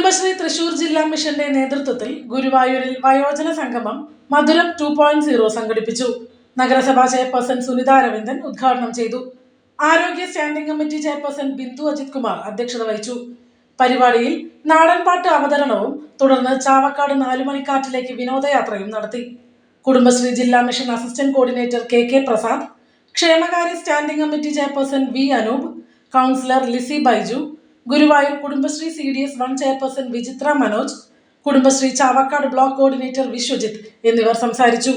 കുടുംബശ്രീ തൃശൂർ ജില്ലാ മിഷന്റെ നേതൃത്വത്തിൽ ഗുരുവായൂരിൽ വയോജന സംഗമം മധുരം 2.0 സംഘടിപ്പിച്ചു. നഗരസഭാ ചെയർപേഴ്സൺ സുനിത അരവിന്ദൻ ഉദ്ഘാടനം ചെയ്തു. ആരോഗ്യ standing committee chairperson Bindu Ajith Kumar അധ്യക്ഷത വഹിച്ചു. പരിപാടിയിൽ നാടൻപാട്ട് അവതരണവും തുടർന്ന് ചാവക്കാട് നാലുമണിക്കാറ്റിലേക്ക് വിനോദയാത്രയും നടത്തി. കുടുംബശ്രീ ജില്ലാ mission assistant coordinator K Prasad, ക്ഷേമകാര്യ standing committee chairperson V Anoop, councillor Lissy Baiju, Guruvayur Kudumbashree CDS 1 chairperson Vichithra Manoj, Kudumbashree Chavakkad block coordinator Viswajith എന്നിവർ സംസാരിച്ചു.